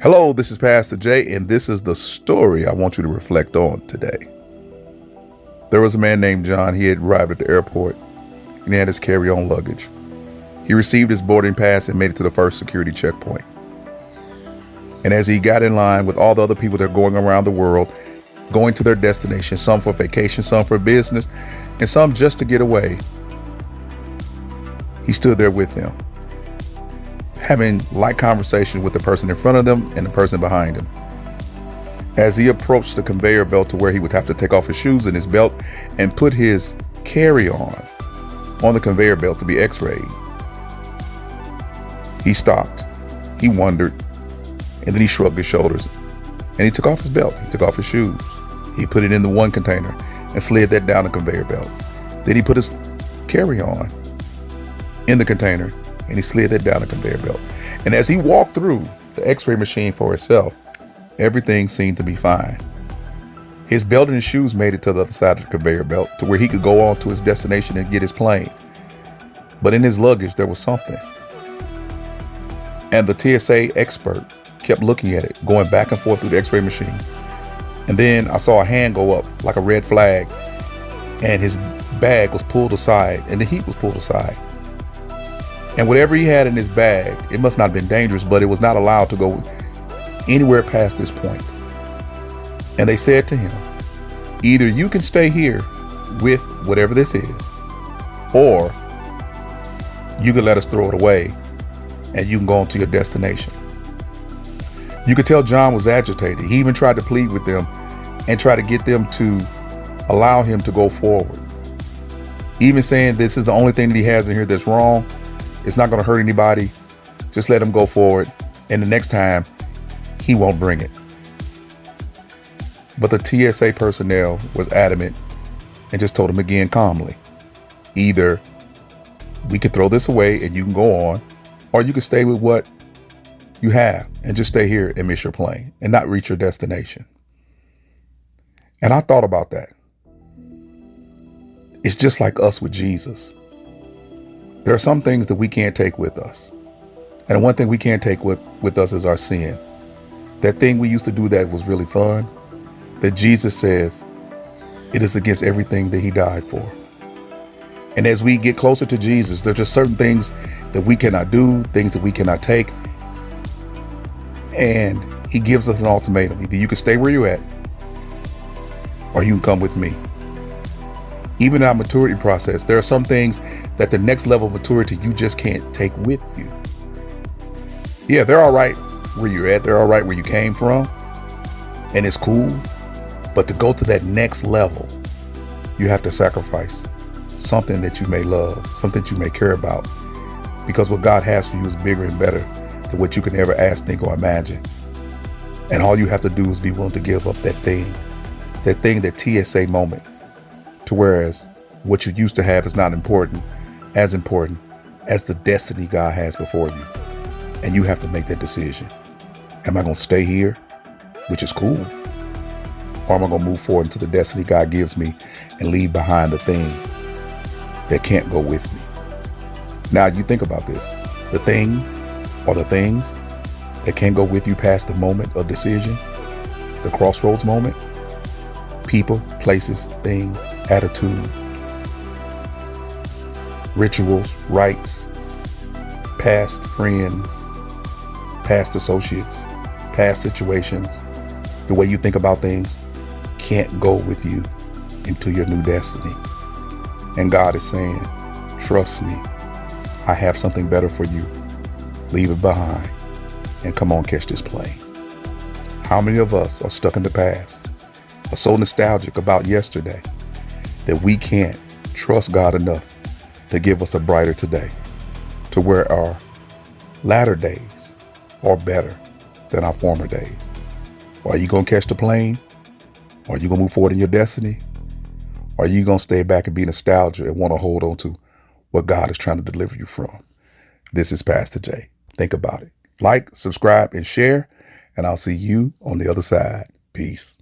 Hello, this is Pastor Jay, and this is the story I want you to reflect on today. There was a man named John. He had arrived at the airport, and he had his carry-on luggage. He received his boarding pass and made it to the first security checkpoint. And as he got in line with all the other people that are going around the world, going to their destination, some for vacation, some for business, and some just to get away, he stood there with them, having light conversation with the person in front of them and the person behind him. As he approached the conveyor belt to where he would have to take off his shoes and his belt and put his carry-on on the conveyor belt to be x-rayed, he stopped, he wondered, and then he shrugged his shoulders and he took off his belt, he took off his shoes. He put it in the one container and slid that down the conveyor belt. Then he put his carry-on in the container and he slid that down the conveyor belt. And as he walked through the x-ray machine for himself, everything seemed to be fine. His belt and his shoes made it to the other side of the conveyor belt to where he could go on to his destination and get his plane. But in his luggage, there was something. And the TSA expert kept looking at it, going back and forth through the x-ray machine. And then I saw a hand go up like a red flag, and his bag was pulled aside and the heat was pulled aside. And whatever he had in his bag, it must not have been dangerous, but it was not allowed to go anywhere past this point. And they said to him, either you can stay here with whatever this is, or you can let us throw it away and you can go on to your destination. You could tell John was agitated. He even tried to plead with them and try to get them to allow him to go forward. Even saying this is the only thing that he has in here that's wrong. It's not going to hurt anybody. Just let him go forward. And the next time, he won't bring it. But the TSA personnel was adamant and just told him again calmly, either we could throw this away and you can go on, or you can stay with what you have and just stay here and miss your plane and not reach your destination. And I thought about that. It's just like us with Jesus. There are some things that we can't take with us. And one thing we can't take with us is our sin. That thing we used to do that was really fun, that Jesus says it is against everything that he died for. And as we get closer to Jesus, there's just certain things that we cannot do, things that we cannot take. And he gives us an ultimatum. Either you can stay where you're at, or you can come with me. Even in our maturity process, there are some things that the next level of maturity you just can't take with you. Yeah, they're all right where you're at. They're all right where you came from. And it's cool. But to go to that next level, you have to sacrifice something that you may love, something that you may care about. Because what God has for you is bigger and better than what you can ever ask, think, or imagine. And all you have to do is be willing to give up that thing, that TSA moment. To whereas what you used to have is not important as the destiny God has before you. And you have to make that decision. Am I going to stay here, which is cool? Or am I going to move forward into the destiny God gives me and leave behind the thing that can't go with me? Now you think about this. The thing or the things that can't go with you past the moment of decision, the crossroads moment, people, places, things, attitude, rituals, rites, past friends, past associates, past situations, the way you think about things can't go with you into your new destiny. And God is saying, trust me, I have something better for you. Leave it behind and come on, catch this plane. How many of us are stuck in the past, are so nostalgic about yesterday that we can't trust God enough to give us a brighter today, to where our latter days are better than our former days? Are you going to catch the plane? Are you going to move forward in your destiny? Or are you going to stay back and be nostalgic and want to hold on to what God is trying to deliver you from? This is Pastor Jay. Think about it. Like, subscribe, and share, and I'll see you on the other side. Peace.